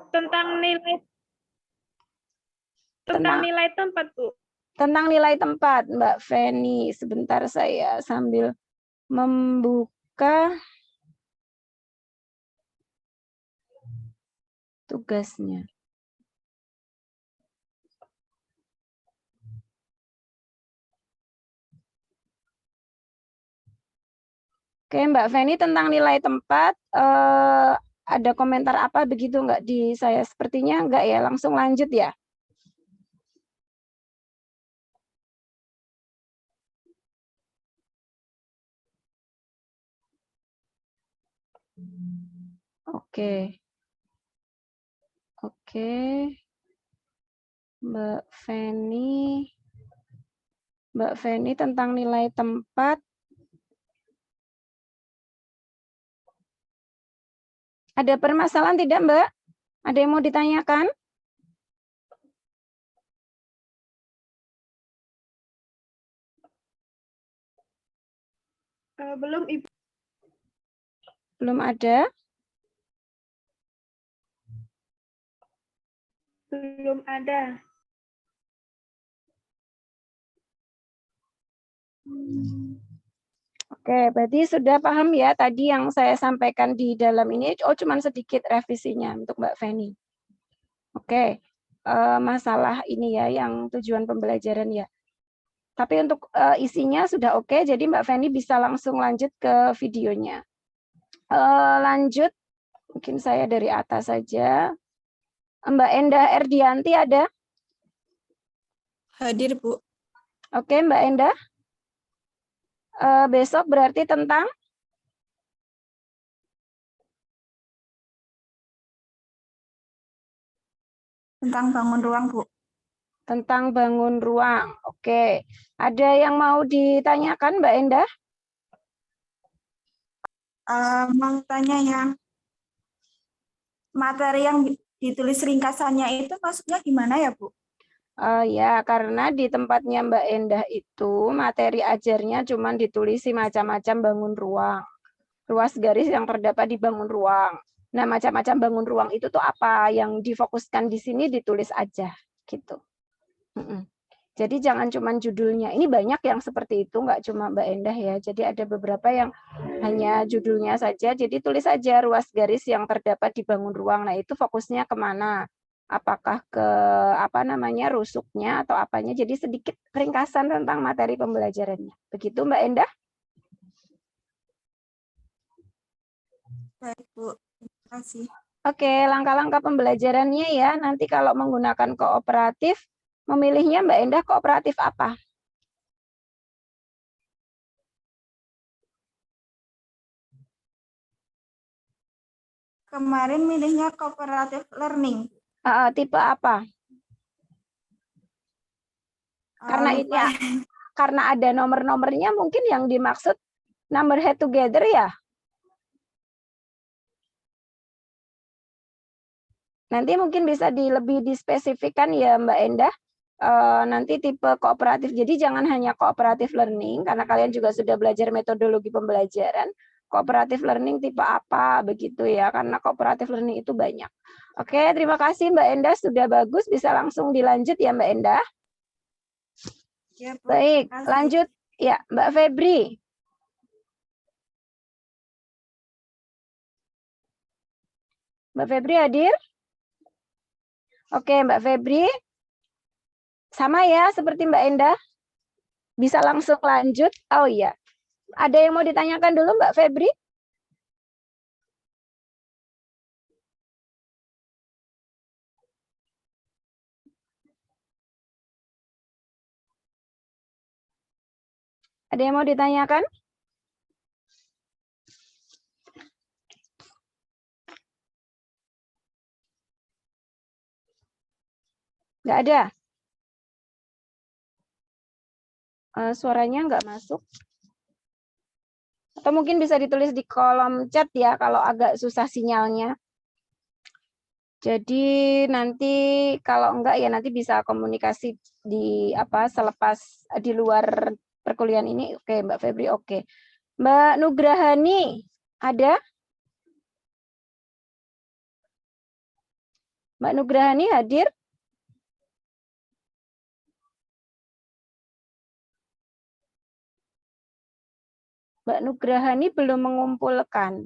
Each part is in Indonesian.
Tentang nilai tempat, Bu. Tentang nilai tempat, Mbak Feni. Sebentar saya sambil membuka tugasnya. Oke, Mbak Feni, tentang nilai tempat, ada komentar apa begitu nggak di saya? Sepertinya nggak ya, langsung lanjut ya. Oke. Oke. Mbak Feni tentang nilai tempat. Ada permasalahan tidak, Mbak? Ada yang mau ditanyakan? Belum, Ibu. Belum ada? Belum ada. Oke, berarti sudah paham ya tadi yang saya sampaikan di dalam ini. Oh, cuma sedikit revisinya untuk Mbak Feni. Oke, masalah ini ya yang tujuan pembelajaran ya. Tapi untuk isinya sudah oke, jadi Mbak Feni bisa langsung lanjut ke videonya. Lanjut, mungkin saya dari atas saja. Mbak Endah Erdianti ada? Hadir, Bu. Oke, Mbak Endah. Besok berarti tentang? Tentang bangun ruang, Bu. Tentang bangun ruang. Oke. Ada yang mau ditanyakan, Mbak Endah? Mau tanya yang materi yang ditulis ringkasannya itu maksudnya gimana ya, Bu? Ya, karena di tempatnya Mbak Endah itu materi ajarnya cuma ditulisi macam-macam bangun ruang. Ruas garis yang terdapat di bangun ruang. Nah, macam-macam bangun ruang itu tuh apa yang difokuskan di sini ditulis aja gitu. Jadi jangan cuma judulnya. Ini banyak yang seperti itu, nggak cuma Mbak Endah ya. Jadi ada beberapa yang hanya judulnya saja. Jadi tulis saja ruas garis yang terdapat di bangun ruang. Nah, itu fokusnya kemana? Apakah ke apa namanya rusuknya atau apanya? Jadi sedikit ringkasan tentang materi pembelajarannya. Begitu Mbak Endah? Baik, Bu. Terima kasih. Oke, langkah-langkah pembelajarannya ya. Nanti kalau menggunakan kooperatif, memilihnya Mbak Endah kooperatif apa? Kemarin milihnya cooperative learning. Tipe apa? Karena ini ya, karena ada nomor-nomornya mungkin yang dimaksud number head together ya. Nanti mungkin bisa lebih dispesifikkan ya Mbak Endah. Nanti tipe kooperatif. Jadi jangan hanya kooperatif learning karena kalian juga sudah belajar metodologi pembelajaran. Kooperatif learning tipe apa begitu ya, karena kooperatif learning itu banyak. Oke, terima kasih Mbak Endah, sudah bagus, bisa langsung dilanjut ya Mbak Endah. Ya, Bu. Baik, lanjut ya Mbak Febri. Mbak Febri hadir? Oke, Mbak Febri. Sama ya seperti Mbak Endah. Bisa langsung lanjut. Oh iya. Ada yang mau ditanyakan dulu Mbak Febri? Ada yang mau ditanyakan? Nggak ada? Suaranya nggak masuk. Atau mungkin bisa ditulis di kolom chat ya kalau agak susah sinyalnya. Jadi nanti kalau enggak ya nanti bisa komunikasi di apa selepas di luar perkuliahan ini. Oke, Mbak Febri oke. Mbak Nugrahani ada? Mbak Nugrahani hadir? Mbak Nugrahani belum mengumpulkan.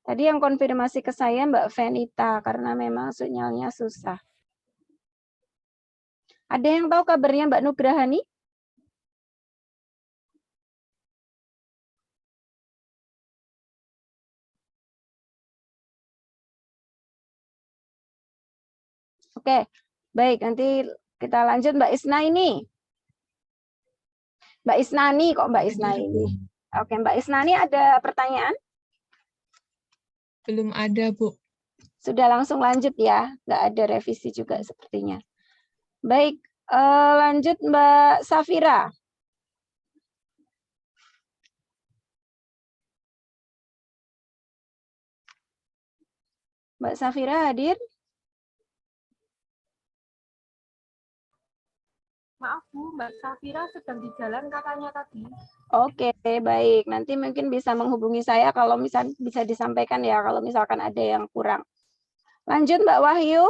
Tadi yang konfirmasi ke saya Mbak Venita, karena memang sinyalnya susah. Ada yang tahu kabarnya Mbak Nugrahani? Oke, baik. Nanti kita lanjut Mbak Isna ini. Mbak Isnani kok Mbak Isna ini. Oke, Mbak Isnani ada pertanyaan? Belum ada, Bu. Sudah langsung lanjut ya, nggak ada revisi juga sepertinya. Baik, lanjut Mbak Safira. Mbak Safira hadir? Maaf Bu, Mbak Safira sedang di jalan kakaknya tadi. Oke, baik. Nanti mungkin bisa menghubungi saya kalau bisa disampaikan ya, kalau misalkan ada yang kurang. Lanjut Mbak Wahyu.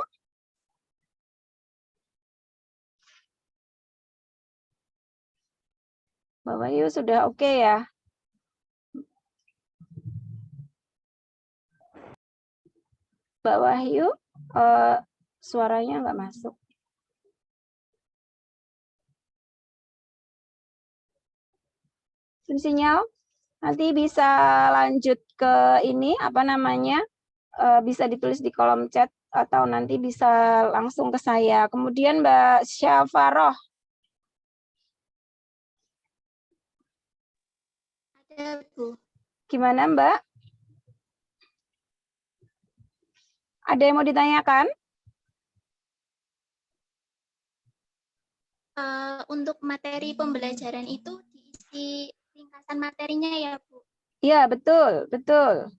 Mbak Wahyu sudah oke ya? Mbak Wahyu, suaranya nggak masuk. Sinyal, nanti bisa lanjut ke ini, apa namanya, bisa ditulis di kolom chat, atau nanti bisa langsung ke saya. Kemudian Mbak Syafaroh. Ada, Bu. Gimana Mbak? Ada yang mau ditanyakan? Untuk materi pembelajaran itu diisi ringkasan materinya ya, Bu? Iya, betul, betul.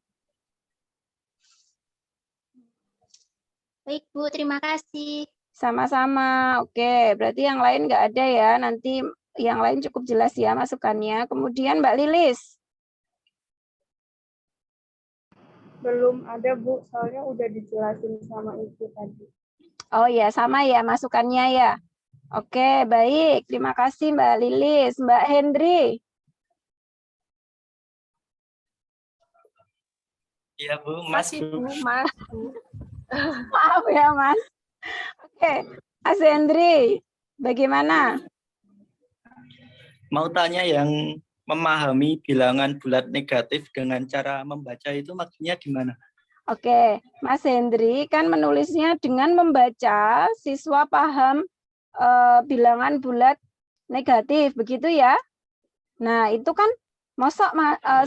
Baik, Bu. Terima kasih. Sama-sama. Oke, berarti yang lain nggak ada ya. Nanti yang lain cukup jelas ya masukannya. Kemudian Mbak Lilis. Belum ada Bu, soalnya udah dijelasin sama Ibu tadi. Oh ya, sama ya masukannya ya. Oke, baik. Terima kasih Mbak Lilis. Mbak Hendri. Iya Bu, Mas Masih Bu. Bu, Mas. Maaf ya Mas. Oke, Mas Hendri. Bagaimana? Mau tanya yang memahami bilangan bulat negatif dengan cara membaca itu maksudnya gimana? Oke, Mas Hendri kan menulisnya dengan membaca siswa paham bilangan bulat negatif, begitu ya? Nah, itu kan masa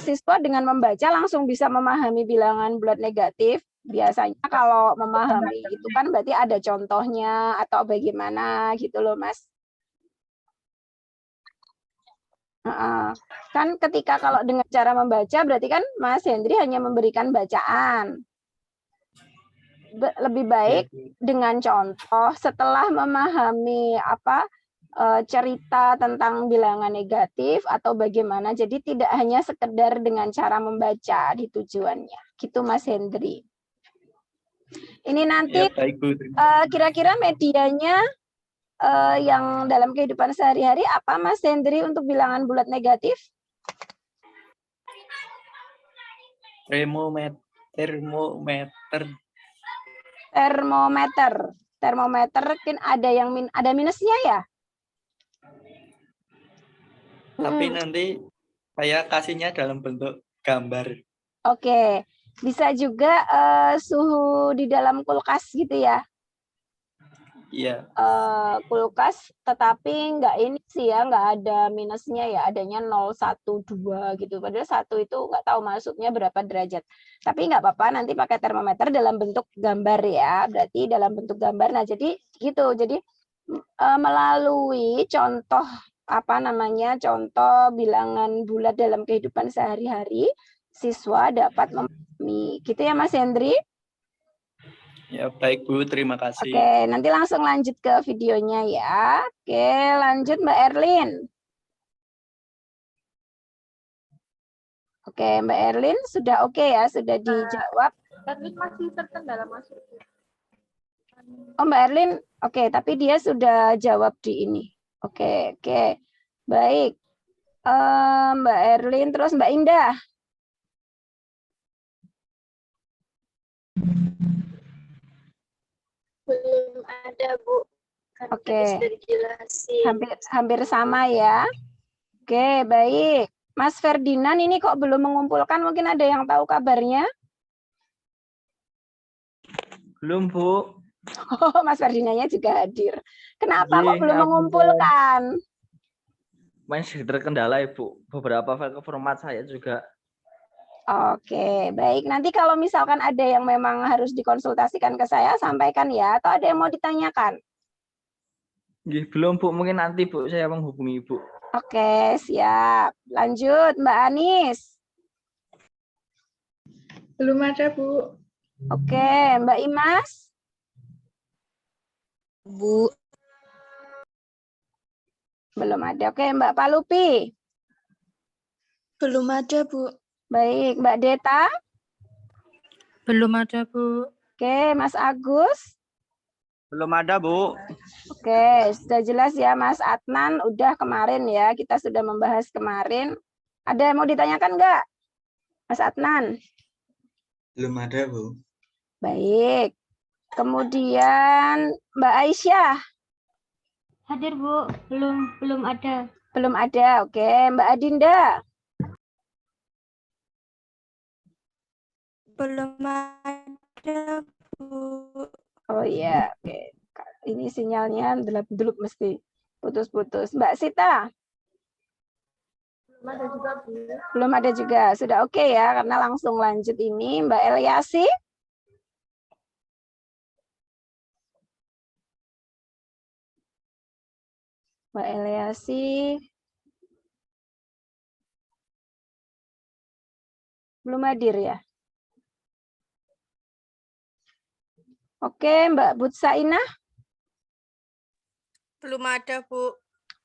siswa dengan membaca langsung bisa memahami bilangan bulat negatif. Biasanya kalau memahami itu kan berarti ada contohnya atau bagaimana gitu loh, Mas. Kan ketika kalau dengan cara membaca berarti kan Mas Hendri hanya memberikan bacaan. Lebih baik dengan contoh setelah memahami cerita tentang bilangan negatif atau bagaimana. Jadi tidak hanya sekedar dengan cara membaca di tujuannya. Gitu Mas Hendri. Ini nanti Ya, baik, Bu. kira-kira medianya yang dalam kehidupan sehari-hari apa Mas Hendri untuk bilangan bulat negatif? Termometer kan ada yang ada minusnya ya? Tapi nanti saya kasihnya dalam bentuk gambar. Oke, bisa juga suhu di dalam kulkas gitu ya? Iya. Kulkas, tetapi nggak ini sih ya, nggak ada minusnya ya, adanya 0, 1, 2 gitu. Padahal 1 itu nggak tahu masuknya berapa derajat. Tapi nggak apa-apa, nanti pakai termometer dalam bentuk gambar ya, berarti dalam bentuk gambar. Nah, jadi gitu. Jadi melalui contoh contoh bilangan bulat dalam kehidupan sehari-hari, siswa dapat memahami. Gitu ya Mas Hendri? Ya, baik Bu, terima kasih. Oke, nanti langsung lanjut ke videonya ya. Oke, lanjut Mbak Erlin. Oke, Mbak Erlin sudah oke ya, sudah dijawab. Teknik masih terkendala masuk. Oh, Mbak Erlin, oke, tapi dia sudah jawab di ini. Oke, baik. Mbak Erlin, terus Mbak Indah. Belum ada, Bu. Karena Oke. tadi sudah dijelasin. Hampir sama ya. Oke, baik. Mas Ferdinand ini kok belum mengumpulkan? Mungkin ada yang tahu kabarnya? Belum, Bu. Oh, Mas Ferdinandnya juga hadir. Kenapa kok Iya, belum ampun. mengumpulkan? Masih terkendala, Ibu. Beberapa file format saya juga. Oke, baik. Nanti kalau misalkan ada yang memang harus dikonsultasikan ke saya, sampaikan ya. Atau ada yang mau ditanyakan? Belum, Bu. Mungkin nanti, Bu, saya menghubungi Ibu. Oke, siap. Lanjut, Mbak Anis. Belum ada, Bu. Oke, Mbak Imas. Bu, Belum ada. Oke, Mbak Palupi. belum ada, Bu. Baik, Mbak Deta. Belum ada, Bu. Oke, Mas Agus. Belum ada, Bu. Oke, sudah jelas ya Mas Adnan, udah kemarin ya, kita sudah membahas kemarin. Ada yang mau ditanyakan nggak, Mas Adnan? Belum ada, Bu. Baik. Kemudian Mbak Aisyah. Hadir, Bu. Belum ada. Belum ada, oke. Mbak Adinda. Belum ada, Bu. Oh iya, oke. Ini sinyalnya delap-delup mesti putus-putus. Mbak Sita. Belum ada juga, Bu. Belum ada juga. Sudah oke ya, karena langsung lanjut ini. Mbak Eliasi. Mbak Eliasi. Belum hadir ya? Oke, Mbak Butsainah. Belum ada, Bu.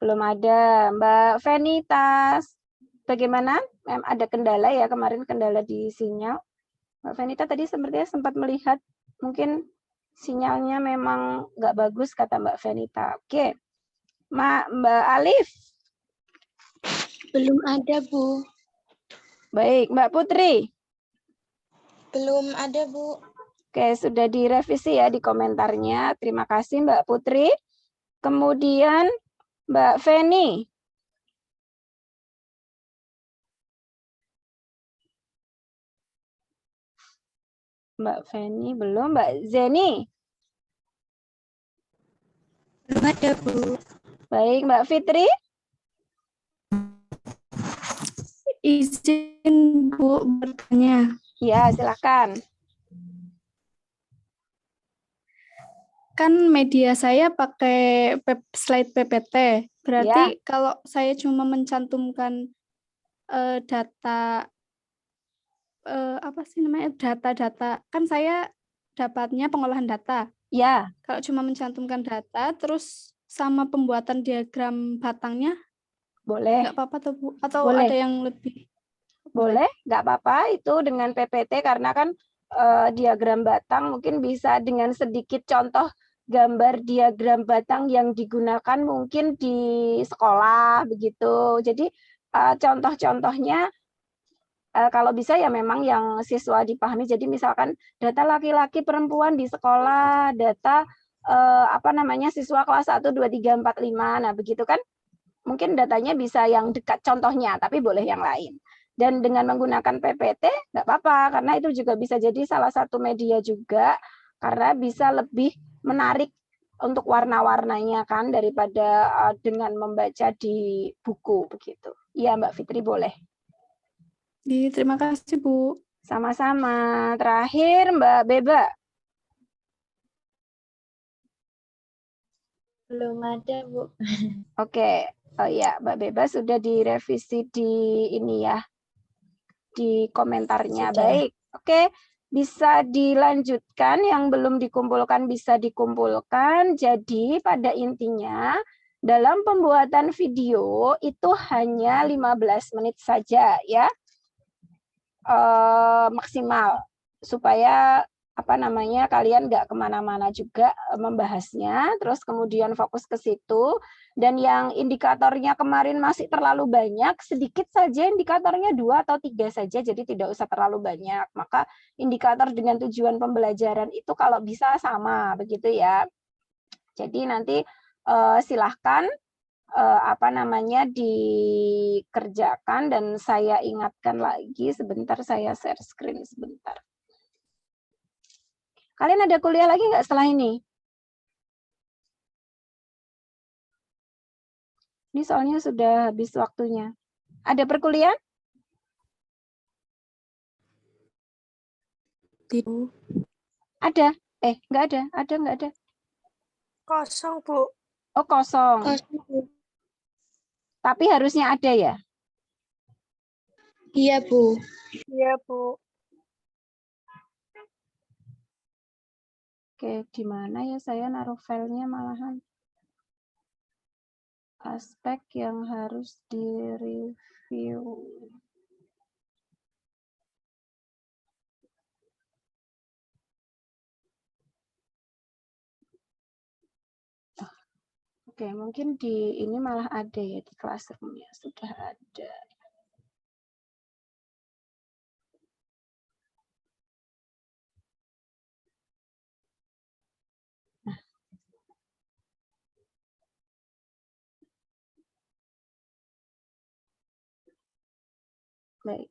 Belum ada. Mbak Venitas. Bagaimana? Ada kendala ya kemarin, kendala di sinyal. Mbak Venita tadi sepertinya sempat melihat mungkin sinyalnya memang nggak bagus kata Mbak Venita. Oke. Mbak Alif. Belum ada, Bu. Baik, Mbak Putri. Belum ada, Bu. Oke, sudah direvisi ya di komentarnya. Terima kasih Mbak Putri. Kemudian Mbak Feni. Mbak Feni belum. Mbak Zeni. Belum ada, Bu. Baik, Mbak Fitri. Izin, Bu, bertanya. Ya, silakan. Kan media saya pakai slide PPT. Berarti kalau saya cuma mencantumkan data apa sih namanya, data-data, kan saya dapatnya pengolahan data. Ya. Kalau cuma mencantumkan data terus sama pembuatan diagram batangnya boleh. nggak apa-apa tuh, Bu? Atau boleh. ada yang lebih? Boleh, nggak apa-apa itu dengan PPT karena kan diagram batang mungkin bisa dengan sedikit contoh gambar diagram batang yang digunakan mungkin di sekolah begitu. Jadi contoh-contohnya kalau bisa ya memang yang siswa dipahami. Jadi misalkan data laki-laki perempuan di sekolah, data siswa kelas 1, 2, 3, 4, 5. Nah, begitu kan mungkin datanya bisa yang dekat contohnya, tapi boleh yang lain. Dan dengan menggunakan PPT nggak apa-apa karena itu juga bisa jadi salah satu media juga karena bisa lebih menarik untuk warna-warnanya kan daripada dengan membaca di buku begitu. Iya Mbak Fitri boleh. Terima kasih, Bu. Sama-sama. Terakhir Mbak Beba. Belum ada, Bu. Oke. Oh ya, Mbak Beba sudah direvisi di ini ya. Di komentarnya. Sudah. Baik. Oke. Bisa dilanjutkan, yang belum dikumpulkan bisa dikumpulkan. Jadi pada intinya dalam pembuatan video itu hanya 15 menit saja ya. Maksimal supaya kalian nggak kemana-mana juga membahasnya, terus kemudian fokus ke situ. Dan yang indikatornya kemarin masih terlalu banyak, sedikit saja indikatornya 2 atau 3 saja, jadi tidak usah terlalu banyak. Maka indikator dengan tujuan pembelajaran itu kalau bisa sama, begitu ya. Jadi nanti silahkan dikerjakan, dan saya ingatkan lagi sebentar, saya share screen sebentar. Kalian ada kuliah lagi nggak setelah ini? Ini soalnya sudah habis waktunya. Ada perkuliahan? Tidak. Ada? Nggak ada. Ada nggak ada? Kosong, Bu. Oh, kosong. Kosong, Bu. Tapi harusnya ada ya? Iya, Bu. Iya, Bu. Oke, di mana ya saya naruh filenya malahan? Aspek yang harus direview. Oke, mungkin di ini malah ada ya, di classroom ya, sudah ada. Nah. Baik,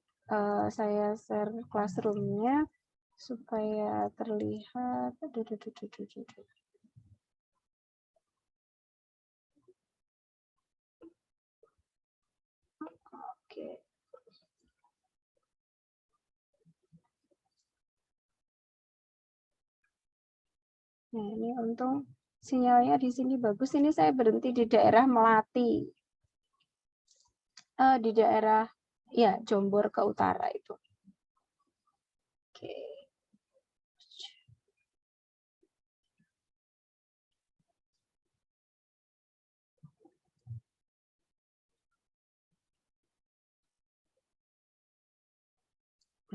saya share classroom-nya supaya terlihat. Oke. Nah, ini untung sinyalnya di sini bagus. Ini saya berhenti di daerah Melati. Di daerah ya Jombor ke utara itu. Oke.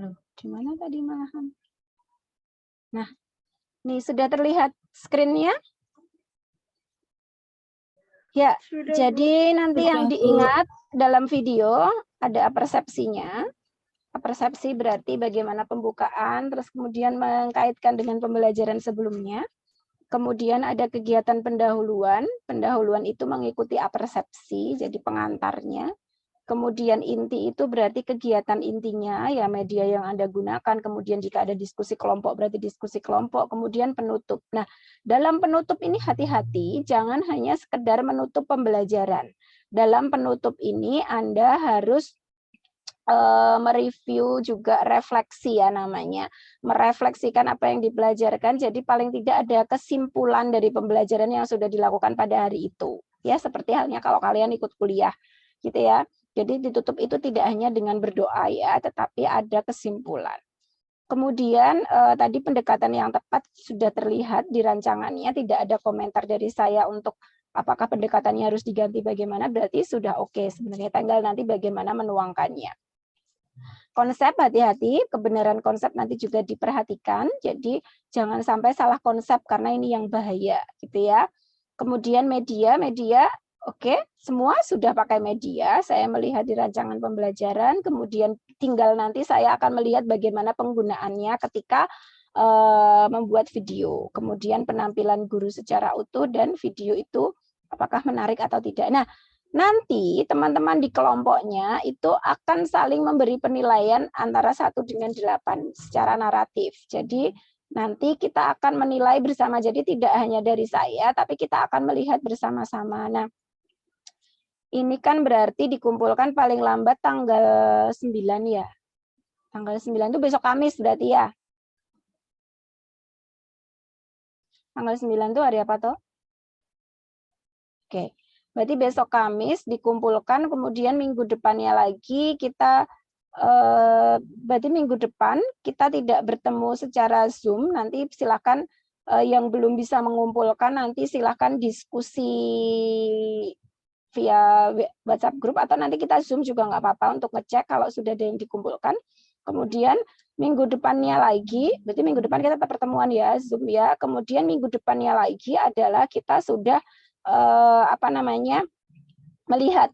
Loh, di mana tadi malahan? Nah, nih sudah terlihat screen-nya? Ya, Sudah, jadi Bu. nanti yang diingat dalam video ada persepsinya. Persepsi berarti bagaimana pembukaan, terus kemudian mengkaitkan dengan pembelajaran sebelumnya. Kemudian ada kegiatan pendahuluan. Pendahuluan itu mengikuti apersepsi, jadi pengantarnya. Kemudian inti itu berarti kegiatan intinya, ya media yang Anda gunakan. Kemudian jika ada diskusi kelompok, berarti diskusi kelompok. Kemudian penutup. Nah, dalam penutup ini hati-hati, jangan hanya sekedar menutup pembelajaran. Dalam penutup ini Anda harus mereview juga refleksi ya namanya. Merefleksikan apa yang dipelajarkan, jadi paling tidak ada kesimpulan dari pembelajaran yang sudah dilakukan pada hari itu. Ya, seperti halnya kalau kalian ikut kuliah, gitu ya. Jadi ditutup itu tidak hanya dengan berdoa ya, tetapi ada kesimpulan. Kemudian tadi pendekatan yang tepat sudah terlihat di rancangannya, tidak ada komentar dari saya untuk apakah pendekatannya harus diganti bagaimana, berarti sudah oke. Sebenarnya tinggal nanti bagaimana menuangkannya. Konsep hati-hati, kebenaran konsep nanti juga diperhatikan, jadi jangan sampai salah konsep karena ini yang bahaya gitu ya. Kemudian media, oke, semua sudah pakai media, saya melihat di rancangan pembelajaran, kemudian tinggal nanti saya akan melihat bagaimana penggunaannya ketika membuat video, kemudian penampilan guru secara utuh dan video itu apakah menarik atau tidak. Nah, nanti teman-teman di kelompoknya itu akan saling memberi penilaian antara 1 dengan 8 secara naratif. Jadi nanti kita akan menilai bersama, jadi tidak hanya dari saya, tapi kita akan melihat bersama-sama. Nah, ini kan berarti dikumpulkan paling lambat tanggal 9 ya. Tanggal 9 itu besok Kamis berarti ya. Tanggal 9 itu hari apa toh? Oke. Berarti besok Kamis dikumpulkan, kemudian minggu depannya lagi kita, berarti minggu depan kita tidak bertemu secara Zoom, nanti silakan yang belum bisa mengumpulkan nanti silakan diskusi via WhatsApp grup atau nanti kita Zoom juga nggak apa-apa untuk ngecek kalau sudah ada yang dikumpulkan. Kemudian Minggu depannya lagi, berarti minggu depan kita tetap pertemuan ya, Zoom ya. Kemudian minggu depannya lagi adalah kita sudah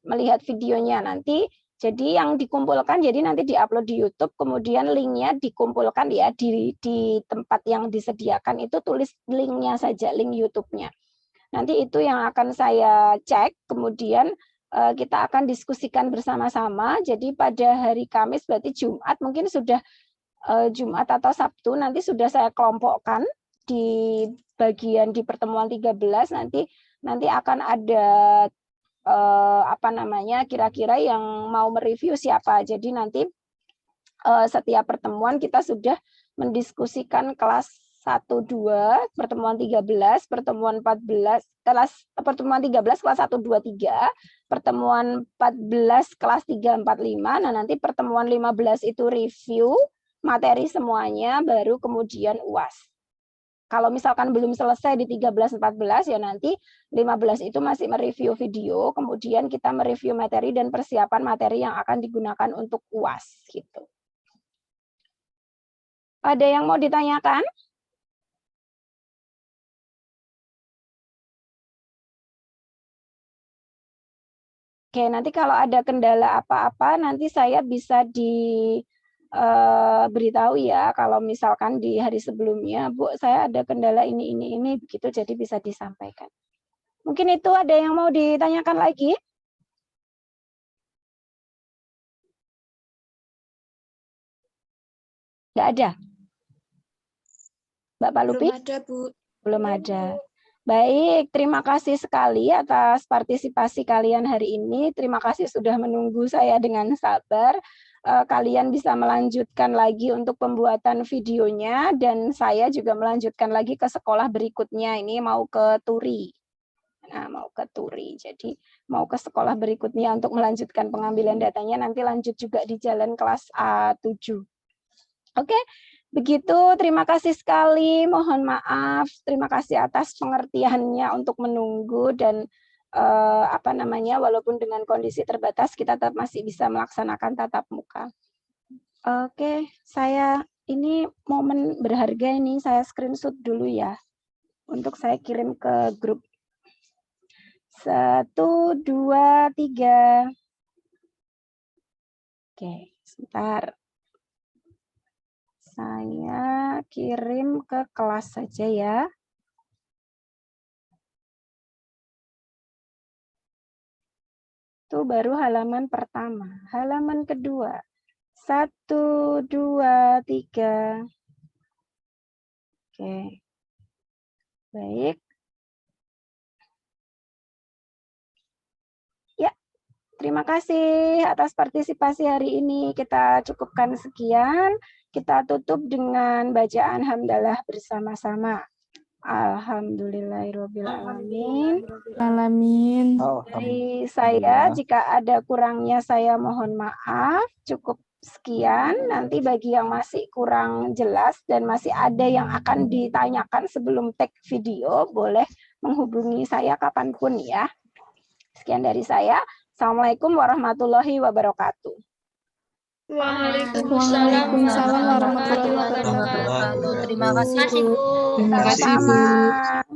melihat videonya nanti. Jadi yang dikumpulkan, jadi nanti diupload di YouTube, kemudian linknya dikumpulkan ya di tempat yang disediakan itu tulis linknya saja, link YouTube-nya. Nanti itu yang akan saya cek, kemudian kita akan diskusikan bersama-sama. Jadi pada hari Kamis berarti Jumat, mungkin sudah Jumat atau Sabtu nanti sudah saya kelompokkan di bagian di pertemuan 13 nanti akan ada kira-kira yang mau mereview siapa. Jadi nanti setiap pertemuan kita sudah mendiskusikan kelas 1 2, pertemuan 13, pertemuan 14, pertemuan 13 kelas 1 2 3, pertemuan 14 kelas 3 4 5. Nah, nanti pertemuan 15 itu review materi semuanya, baru kemudian UAS. Kalau misalkan belum selesai di 13 14 ya nanti 15 itu masih mereview video, kemudian kita mereview materi dan persiapan materi yang akan digunakan untuk UAS gitu. Ada yang mau ditanyakan? Oke, nanti kalau ada kendala apa-apa nanti saya bisa beritahu ya, kalau misalkan di hari sebelumnya, Bu, saya ada kendala ini begitu, jadi bisa disampaikan. Mungkin itu ada yang mau ditanyakan lagi? Nggak ada? Mbak Palupi? Belum ada, Bu. Belum ada. Baik, terima kasih sekali atas partisipasi kalian hari ini. Terima kasih sudah menunggu saya dengan sabar. Kalian bisa melanjutkan lagi untuk pembuatan videonya, dan saya juga melanjutkan lagi ke sekolah berikutnya. Ini mau ke Turi. Nah, mau ke Turi. Jadi mau ke sekolah berikutnya untuk melanjutkan pengambilan datanya. Nanti lanjut juga di jalan kelas A7. Oke. Begitu, terima kasih sekali, mohon maaf, terima kasih atas pengertiannya untuk menunggu dan walaupun dengan kondisi terbatas kita tetap masih bisa melaksanakan tatap muka. Oke, saya ini momen berharga ini saya screenshot dulu ya, untuk saya kirim ke grup. 1, 2, 3. Oke, sebentar. Saya kirim ke kelas saja ya. Itu baru halaman pertama. Halaman kedua. 1, 2, 3. Oke. Baik. Ya, terima kasih atas partisipasi hari ini. Kita cukupkan sekian. Kita tutup dengan bacaan hamdalah bersama-sama. Alhamdulillahirrahmanirrahim. Alamin. Dari saya, jika ada kurangnya saya mohon maaf. Cukup sekian. Nanti bagi yang masih kurang jelas dan masih ada yang akan ditanyakan sebelum tag video, boleh menghubungi saya kapanpun ya. Sekian dari saya. Assalamualaikum warahmatullahi wabarakatuh. Waalaikumsalam warahmatullahi wabarakatuh. Terima kasih, Bu. Terima kasih, Bu. Sama-sama.